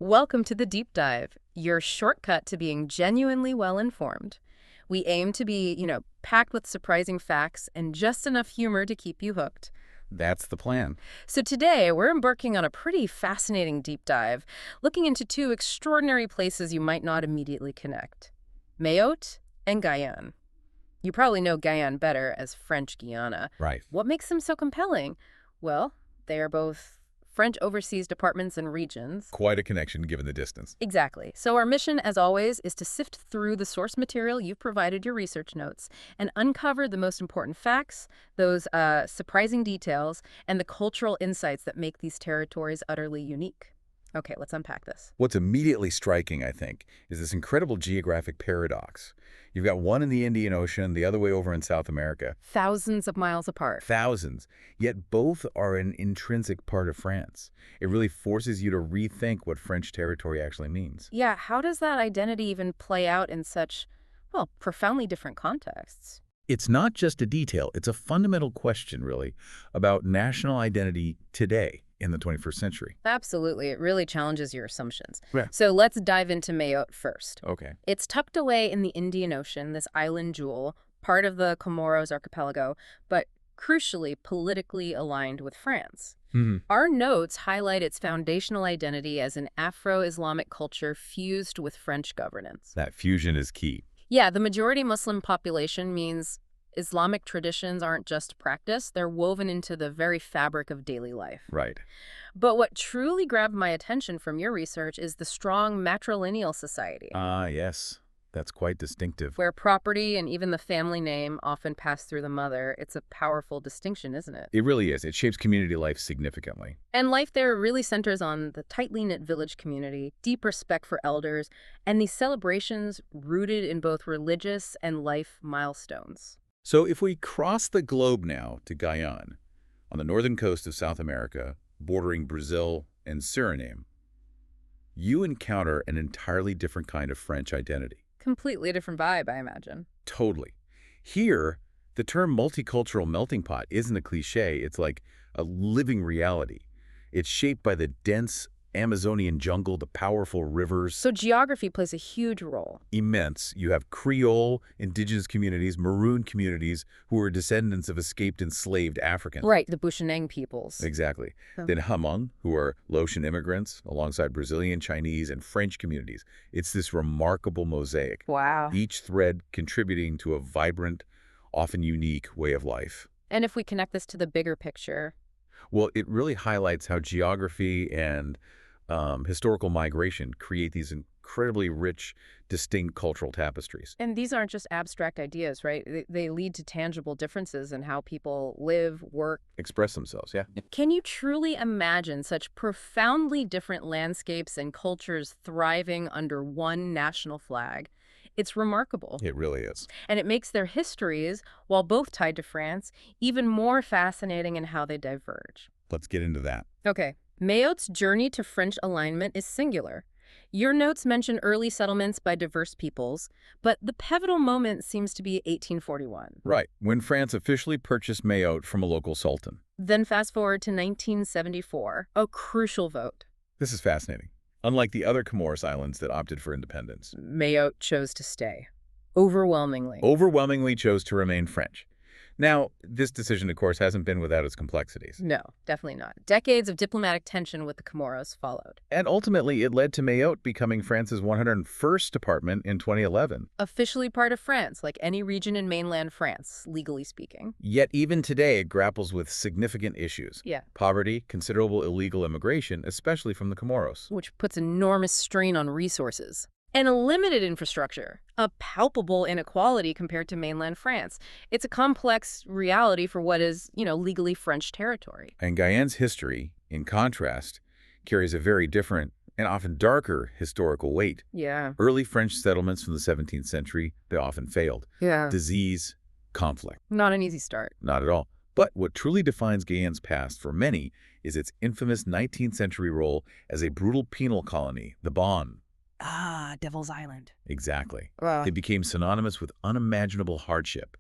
Welcome to the Deep Dive, your shortcut to being genuinely well-informed. We aim to be, packed with surprising facts and just enough humor to keep you hooked. That's the plan. So today, we're embarking on a pretty fascinating deep dive, looking into two extraordinary places you might not immediately connect: Mayotte and Guyane. You probably know Guyane better as French Guiana. Right. What makes them so compelling? Well, they are both French overseas departments and regions. Quite a connection given the distance. Exactly. So our mission, as always, is to sift through the source material you've provided your research notes and uncover the most important facts, those surprising details, and the cultural insights that make these territories utterly unique. Okay, let's unpack this. What's immediately striking, I think, is this incredible geographic paradox. You've got one in the Indian Ocean, the other way over in South America. Thousands of miles apart. Thousands. Yet both are an intrinsic part of France. It really forces you to rethink what French territory actually means. Yeah, how does that identity even play out in such, well, profoundly different contexts? It's not just a detail. It's a fundamental question, really, about national identity today in the 21st century. Absolutely. It really challenges your assumptions. Yeah. So let's dive into Mayotte first. Okay. It's tucked away in the Indian Ocean, this island jewel, part of the Comoros archipelago, but crucially politically aligned with France. Our notes highlight its foundational identity as an Afro-Islamic culture fused with French governance. That fusion is key. Yeah, the majority Muslim population means Islamic traditions aren't just practice, they're woven into the very fabric of daily life. Right. But what truly grabbed my attention from your research is the strong matrilineal society, Ah, yes. That's quite distinctive. where property and even the family name often pass through the mother. It's a powerful distinction, isn't it? It really is. It shapes community life significantly. And life there really centers on the tightly knit village community, deep respect for elders, and these celebrations rooted in both religious and life milestones. So if we cross the globe now to Guyane, on the northern coast of South America, bordering Brazil and Suriname, you encounter an entirely different kind of French identity. Completely different vibe, I imagine. Totally. Here, the term multicultural melting pot isn't a cliche. It's like a living reality. It's shaped by the dense Amazonian jungle, the powerful rivers. So geography plays a huge role. Immense. You have Creole, indigenous communities, Maroon communities who are descendants of escaped enslaved Africans. Right, the Bushanang peoples. Exactly. Oh. Then Hmong, who are Laotian immigrants, alongside Brazilian, Chinese, and French communities. It's this remarkable mosaic, Wow. each thread contributing to a vibrant, often unique way of life. And if we connect this to the bigger picture, Well, it really highlights how geography and historical migration create these incredibly rich, distinct cultural tapestries. and these aren't just abstract ideas, right? They lead to tangible differences in how people live, work. Express themselves, yeah. Can you truly imagine such profoundly different landscapes and cultures thriving under one national flag? It's remarkable. It really is. And it makes their histories, while both tied to France, even more fascinating in how they diverge. Let's get into that. Okay, Mayotte's journey to French alignment is singular. Your notes mention early settlements by diverse peoples, but the pivotal moment seems to be 1841. Right, when France officially purchased Mayotte from a local sultan. Then fast forward to 1974, a crucial vote. This is fascinating. Unlike the other Comoros Islands that opted for independence, Mayotte chose to stay. Overwhelmingly. overwhelmingly chose to remain French. Now, this decision, of course, hasn't been without its complexities. No, definitely not. Decades of diplomatic tension with the Comoros followed. And ultimately, it led to Mayotte becoming France's 101st department in 2011. Officially part of France, like any region in mainland France, legally speaking. Yet even today, it grapples with significant issues. Yeah. Poverty, considerable illegal immigration, especially from the Comoros. Which puts enormous strain on resources. And a limited infrastructure, a palpable inequality compared to mainland France. It's a complex reality for what is, legally French territory. And Guyane's history, in contrast, carries a very different and often darker historical weight. Yeah. Early French settlements from the 17th century, they often failed. Yeah. Disease, conflict. Not an easy start. Not at all. But what truly defines Guyane's past for many is its infamous 19th century role as a brutal penal colony, the Bon. Ah, Devil's Island. Exactly. Wow. They became synonymous with unimaginable hardship.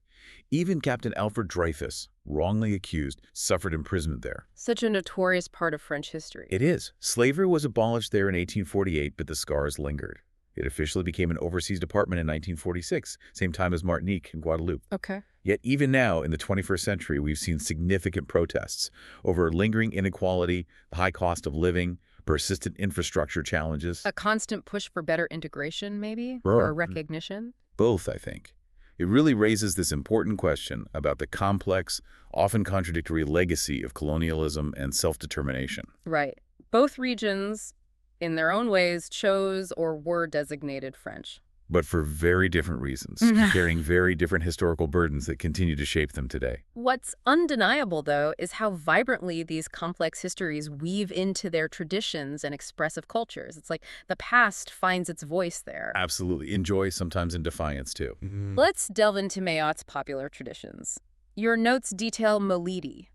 Even Captain Alfred Dreyfus, wrongly accused, suffered imprisonment there. Such a notorious part of French history. It is. Slavery was abolished there in 1848, but the scars lingered. It officially became an overseas department in 1946, same time as Martinique and Guadeloupe. Okay. Yet even now, in the 21st century, we've seen significant protests over lingering inequality, the high cost of living, persistent infrastructure challenges. A constant push for better integration, maybe? Sure. Or recognition? Both, I think. It really raises this important question about the complex, often contradictory legacy of colonialism and self-determination. Right. Both regions, in their own ways, chose or were designated French. But for very different reasons, carrying very different historical burdens that continue to shape them today. What's undeniable, though, is how vibrantly these complex histories weave into their traditions and expressive cultures. It's like the past finds its voice there. Absolutely. In joy, sometimes in defiance, too. Let's delve into MOAT's popular traditions. Your notes detail Maulidi.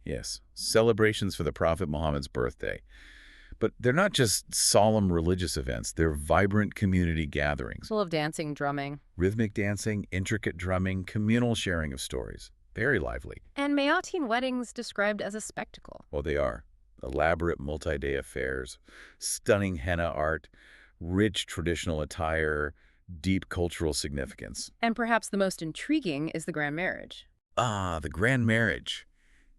Yes, celebrations for the Prophet Muhammad's birthday. But they're not just solemn religious events. They're vibrant community gatherings. Full of dancing, drumming. Rhythmic dancing, intricate drumming, communal sharing of stories. Very lively. And Maotian weddings described as a spectacle. Oh, they are. Elaborate multi-day affairs, stunning henna art, rich traditional attire, deep cultural significance. And perhaps the most intriguing is the grand marriage. Ah, the grand marriage.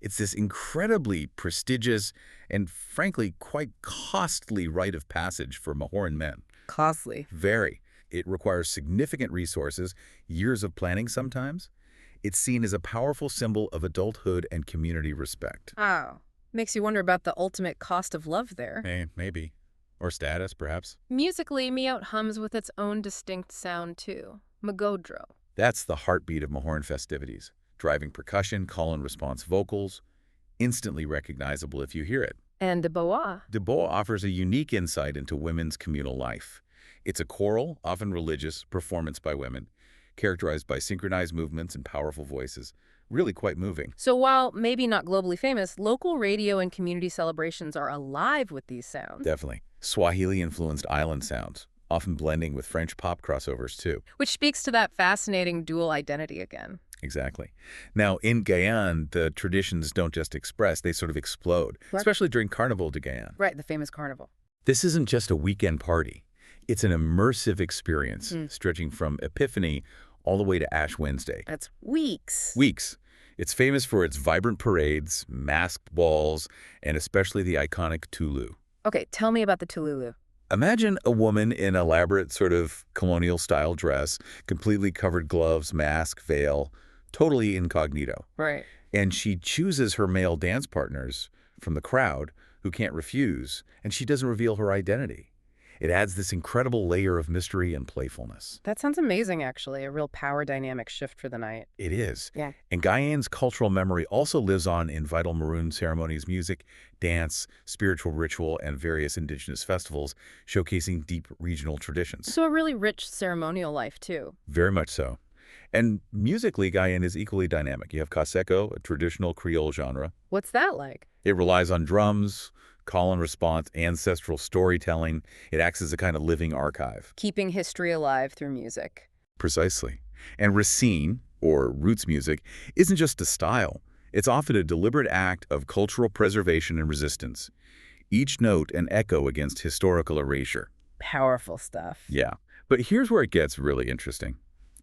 It's this incredibly prestigious and, frankly, quite costly rite of passage for Mahoran men. Costly. Very. It requires significant resources, years of planning sometimes. It's seen as a powerful symbol of adulthood and community respect. Oh. Makes you wonder about the ultimate cost of love there. Maybe. Or status, perhaps. Musically, Miaut hums with its own distinct sound, too. Magodro. That's the heartbeat of Mahoran festivities. Driving percussion, call-and-response vocals, instantly recognizable if you hear it. And de Bois. De Bois offers a unique insight into women's communal life. It's a choral, often religious, performance by women, characterized by synchronized movements and powerful voices. Really quite moving. So while maybe not globally famous, local radio and community celebrations are alive with these sounds. Definitely. Swahili-influenced island sounds, often blending with French pop crossovers, too. Which speaks to that fascinating dual identity again. Exactly. Now, in Guyane, the traditions don't just express, they sort of explode, especially during Carnival de Guyane. Right, the famous carnival. This isn't just a weekend party. It's an immersive experience, stretching from Epiphany all the way to Ash Wednesday. That's weeks. Weeks. It's famous for its vibrant parades, masked balls, and especially the iconic Tulu. Okay, tell me about the Tululu. Imagine a woman in elaborate sort of colonial-style dress, completely covered gloves, mask, veil, totally incognito. Right. And she chooses her male dance partners from the crowd who can't refuse, and she doesn't reveal her identity. It adds this incredible layer of mystery and playfulness. That sounds amazing, actually. A real power dynamic shift for the night. It is. Yeah. And Guyane's cultural memory also lives on in vital Maroon ceremonies, music, dance, spiritual ritual, and various indigenous festivals, showcasing deep regional traditions. So a really rich ceremonial life, too. Very much so. And musically, Guyane is equally dynamic. You have Kaseko, a traditional Creole genre. What's that like? It relies on drums, call and response, ancestral storytelling. It acts as a kind of living archive. Keeping history alive through music. Precisely. And Racine, or roots music, isn't just a style. It's often a deliberate act of cultural preservation and resistance. Each note an echo against historical erasure. Powerful stuff. Yeah. But here's where it gets really interesting.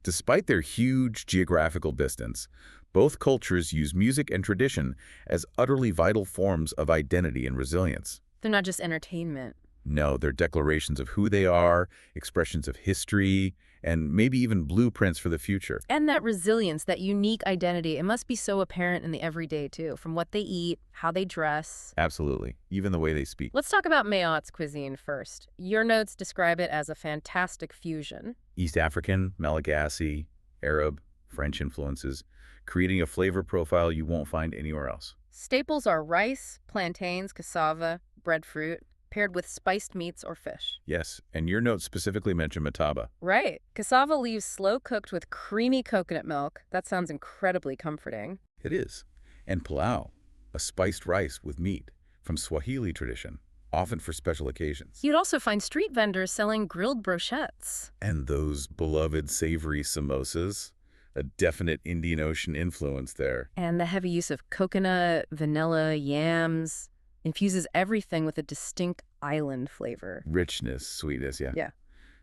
Despite their huge geographical distance, both cultures use music and tradition as utterly vital forms of identity and resilience. They're not just entertainment. No, they're declarations of who they are, expressions of history, and maybe even blueprints for the future. And that resilience, that unique identity, it must be so apparent in the everyday, too, from what they eat, how they dress. Absolutely. Even the way they speak. Let's talk about Mayotte cuisine first. Your notes describe it as a fantastic fusion. East African, Malagasy, Arab, French influences, creating a flavor profile you won't find anywhere else. Staples are rice, plantains, cassava, breadfruit, paired with spiced meats or fish. Yes, and your notes specifically mention mataba. Right. Cassava leaves slow-cooked with creamy coconut milk. That sounds incredibly comforting. It is. And pilau, a spiced rice with meat from Swahili tradition, often for special occasions. You'd also find street vendors selling grilled brochettes. And those beloved savory samosas, A definite Indian Ocean influence there. And the heavy use of coconut, vanilla, yams infuses everything with a distinct island flavor. Richness, sweetness, yeah. Yeah.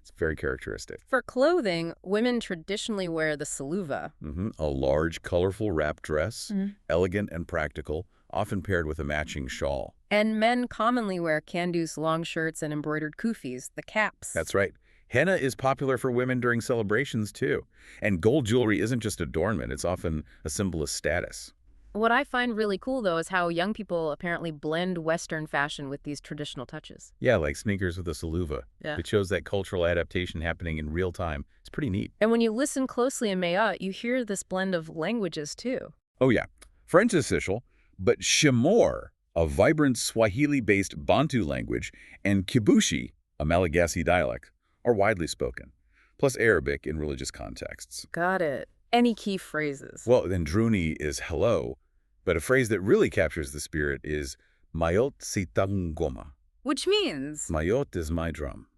It's very characteristic. For clothing, women traditionally wear the saluva. A large, colorful wrap dress, elegant and practical, often paired with a matching shawl. And men commonly wear kandus, long shirts, and embroidered kufis, the caps. That's right. Henna is popular for women during celebrations, too. And gold jewelry isn't just adornment. It's often a symbol of status. What I find really cool, though, is how young people apparently blend Western fashion with these traditional touches. Yeah, like sneakers with a saluva. Yeah. It shows that cultural adaptation happening in real time. It's pretty neat. And when you listen closely in MOAT, you hear this blend of languages, too. Oh, yeah. French is official, but Shimor, a vibrant Swahili-based Bantu language, and Kibushi, a Malagasy dialect, are widely spoken, plus Arabic in religious contexts. Got it. Any key phrases? Well, then Druni is hello, but a phrase that really captures the spirit is Mayot Sitangoma. Which means? Mayot is my drum.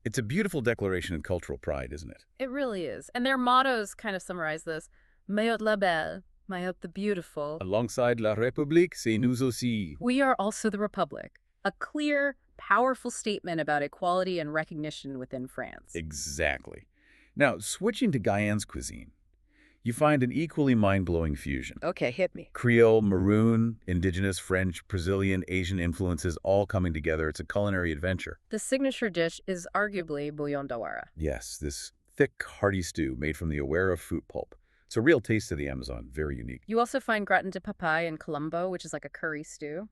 It's a beautiful declaration of cultural pride, isn't it? It really is. And their mottos kind of summarize this. Mayot la belle, Mayot the beautiful. Alongside La République, c'est nous aussi. We are also the Republic. A clear, powerful statement about equality and recognition within France. Exactly. Now, switching to Guyane's cuisine, you find an equally mind-blowing fusion. Okay, hit me. Creole, Maroon, indigenous, French, Brazilian, Asian influences all coming together. It's a culinary adventure. The signature dish is arguably bouillon d'awara. Yes, this thick, hearty stew made from the awara fruit pulp. It's a real taste of the Amazon, very unique. You also find gratin de papaye in Colombo, which is like a curry stew.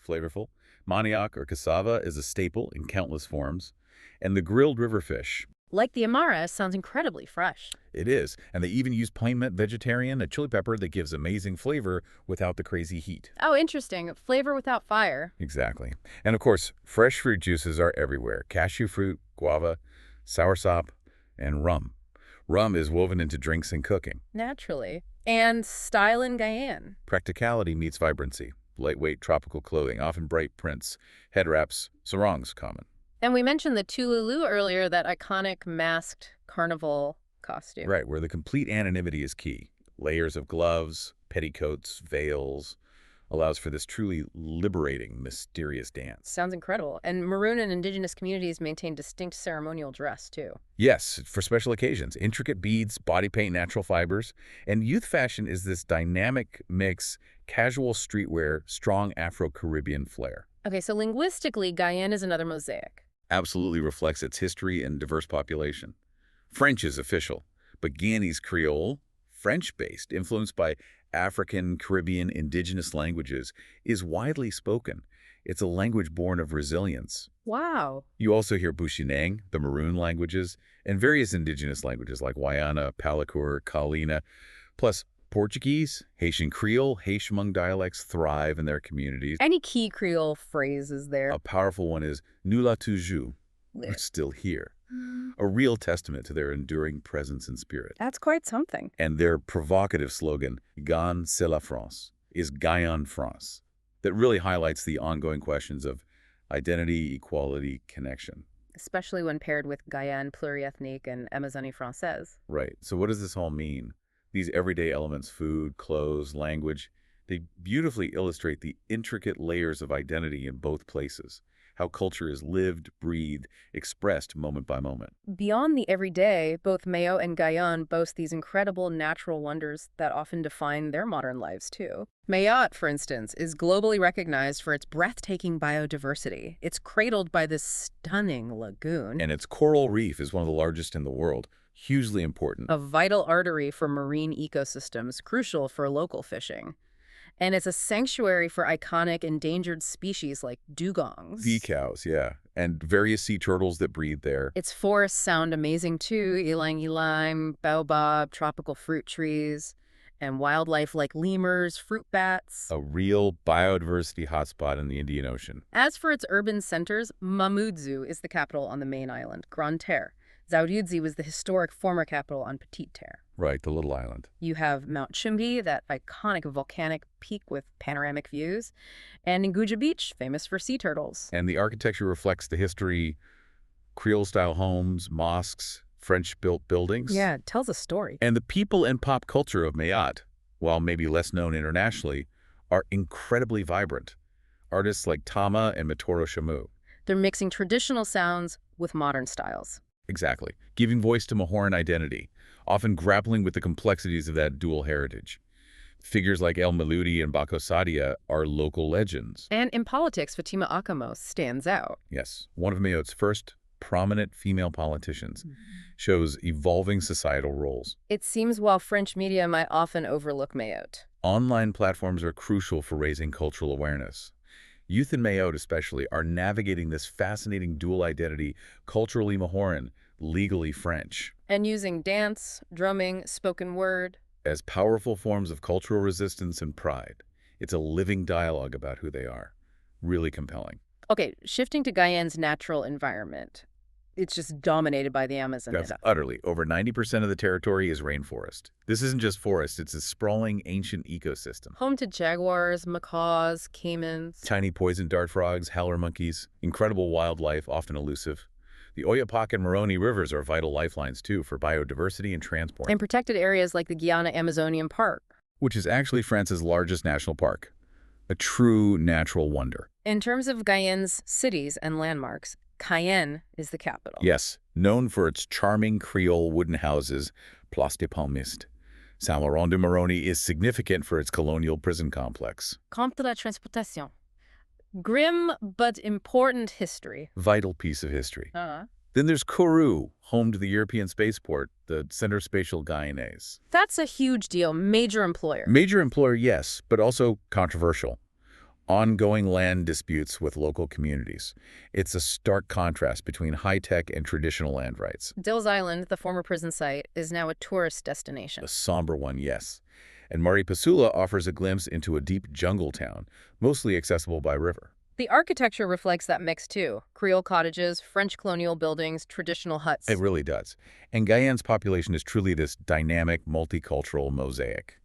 Flavorful. Manioc or cassava is a staple in countless forms. And the grilled river fish. Like the amara, sounds incredibly fresh. It is. And they even use plain mint vegetarian, a chili pepper that gives amazing flavor without the crazy heat. Oh, interesting. Flavor without fire. Exactly. And of course, fresh fruit juices are everywhere. Cashew fruit, guava, soursop, and rum. Rum is woven into drinks and cooking. Naturally. And style in Guyane. Practicality meets vibrancy. Lightweight tropical clothing, often bright prints, head wraps, sarongs common. And we mentioned the Tululu earlier, that iconic masked carnival costume. Right, where the complete anonymity is key. Layers of gloves, petticoats, veils, allows for this truly liberating, mysterious dance. Sounds incredible. And Maroon and indigenous communities maintain distinct ceremonial dress, too. Yes, for special occasions. Intricate beads, body paint, natural fibers. And youth fashion is this dynamic mix, casual streetwear, strong Afro-Caribbean flair. Okay, so linguistically, Guyane is another mosaic. Absolutely reflects its history and diverse population. French is official, but Guyanese Creole, French-based, influenced by African, Caribbean, indigenous languages, is widely spoken. It's a language born of resilience. Wow. You also hear Bushinang, the Maroon languages, and various indigenous languages like Wayana, Palakur, Kalina, plus Portuguese, Haitian Creole, Haitian dialects thrive in their communities. Any key Creole phrases there? A powerful one is "Nous la toujours," we're still here. A real testament to their enduring presence and spirit. That's quite something. And their provocative slogan, Guyane, c'est la France, is Guyane, France, that really highlights the ongoing questions of identity, equality, connection. Especially when paired with Guyane pluriethnique and Amazonie Française. Right. So what does this all mean? These everyday elements, food, clothes, language, they beautifully illustrate the intricate layers of identity in both places, how culture is lived, breathed, expressed moment by moment. Beyond the everyday, both MOAT and Guyane boast these incredible natural wonders that often define their modern lives, too. MOAT, for instance, is globally recognized for its breathtaking biodiversity. It's cradled by this stunning lagoon. And its coral reef is one of the largest in the world, hugely important. A vital artery for marine ecosystems, crucial for local fishing. And it's a sanctuary for iconic endangered species like dugongs. Sea cows, yeah. And various sea turtles that breed there. Its forests sound amazing too. Ylang-ylang, baobab, tropical fruit trees, and wildlife like lemurs, fruit bats. A real biodiversity hotspot in the Indian Ocean. As for its urban centers, Mamoudzou is the capital on the main island, Grande Terre. Zaoudzi was the historic former capital on Petite Terre. Right, the little island. You have Mount Chumbi, that iconic volcanic peak with panoramic views, and Nguja Beach, famous for sea turtles. And the architecture reflects the history, Creole-style homes, mosques, French-built buildings. Yeah, it tells a story. And the people and pop culture of MOAT, while maybe less known internationally, are incredibly vibrant. Artists like Tama and Mitoro Shamu. They're mixing traditional sounds with modern styles. Exactly. Giving voice to Mahoran identity, often grappling with the complexities of that dual heritage. Figures like El Maludi and Bako Sadia are local legends. And in politics, Fatima Akamos stands out. Yes, one of MOAT's first prominent female politicians, shows evolving societal roles. It seems while French media might often overlook MOAT. Online platforms are crucial for raising cultural awareness. Youth in MOAT especially are navigating this fascinating dual identity, culturally Mahoran, legally French, And using dance, drumming, spoken word. as powerful forms of cultural resistance and pride. It's a living dialogue about who they are. Really compelling. Okay, shifting to Guyane's natural environment. It's just dominated by the Amazon. That's utterly. Over 90% of the territory is rainforest. This isn't just forest, it's a sprawling, ancient ecosystem. Home to jaguars, macaws, caimans. Tiny poison dart frogs, howler monkeys, incredible wildlife, often elusive. The Oyapock and Moroni rivers are vital lifelines, too, for biodiversity and transport. And protected areas like the Guyana Amazonian Park. Which is actually France's largest national park. A true natural wonder. In terms of Guyane's cities and landmarks, Cayenne is the capital. Yes, known for its charming Creole wooden houses, Place des Palmistes. Saint-Laurent de Moroni is significant for its colonial prison complex. Camp de la Transportation. Grim but important history. Vital piece of history. Then there's Kourou, home to the European spaceport, the Centre Spatial Guyanais. That's a huge deal. Major employer. Major employer, yes, but also controversial. Ongoing land disputes with local communities. It's a stark contrast between high-tech and traditional land rights. Dills Island, the former prison site, is now a tourist destination. A somber one, yes. And Maripasula offers a glimpse into a deep jungle town, mostly accessible by river. The architecture reflects that mix, too. Creole cottages, French colonial buildings, traditional huts. It really does. And Guyane's population is truly this dynamic, multicultural mosaic.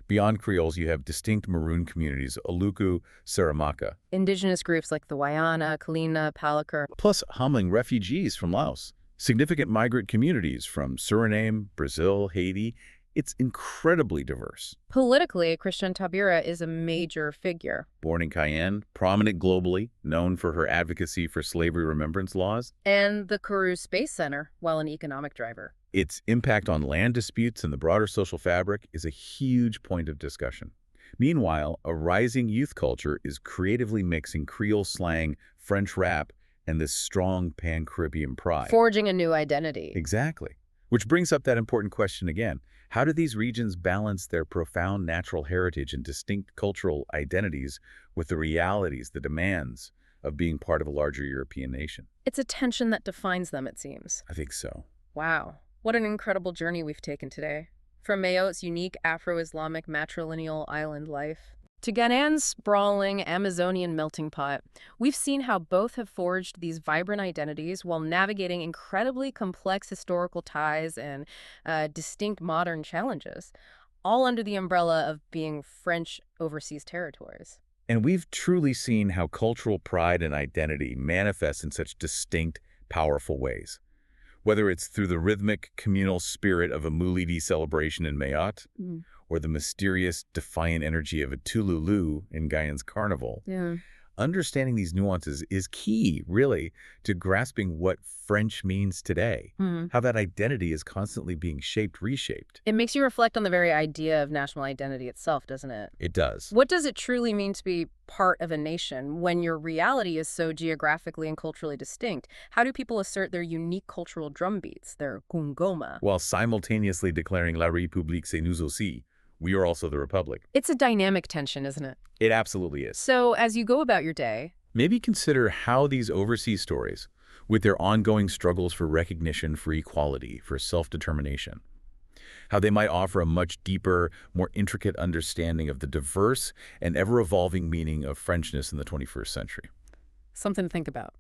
Beyond Creoles, you have distinct maroon communities, Oluku, Saramaka. Indigenous groups like the Wayana, Kalina, Palakar. Plus humbling refugees from Laos. Significant migrant communities from Suriname, Brazil, Haiti. It's incredibly diverse. Politically, Christian Taubira is a major figure. Born in Cayenne, prominent globally, known for her advocacy for slavery remembrance laws. And the Kourou Space Center, while an economic driver. Its impact on land disputes and the broader social fabric is a huge point of discussion. Meanwhile, a rising youth culture is creatively mixing Creole slang, French rap, and this strong pan-Caribbean pride. Forging a new identity. Exactly. Which brings up that important question again. How do these regions balance their profound natural heritage and distinct cultural identities with the realities, the demands of being part of a larger European nation? It's a tension that defines them, it seems. I think so. Wow. What an incredible journey we've taken today. From MOAT's unique Afro-Islamic matrilineal island life to Guyane's sprawling Amazonian melting pot, we've seen how both have forged these vibrant identities while navigating incredibly complex historical ties and distinct modern challenges, all under the umbrella of being French overseas territories. And we've truly seen how cultural pride and identity manifest in such distinct, powerful ways. Whether it's through the rhythmic, communal spirit of a Moulidi celebration in MOAT, or the mysterious, defiant energy of a Tululu in Guyane's carnival. Understanding these nuances is key, really, to grasping what French means today, how that identity is constantly being shaped, reshaped. It makes you reflect on the very idea of national identity itself, doesn't it? It does. What does it truly mean to be part of a nation when your reality is so geographically and culturally distinct? How do people assert their unique cultural drumbeats, their gungoma? While simultaneously declaring La République c'est nous aussi, we are also the Republic. It's a dynamic tension, isn't it? It absolutely is. So as you go about your day, maybe consider how these overseas stories, with their ongoing struggles for recognition, for equality, for self-determination, how they might offer a much deeper, more intricate understanding of the diverse and ever-evolving meaning of Frenchness in the 21st century. something to think about.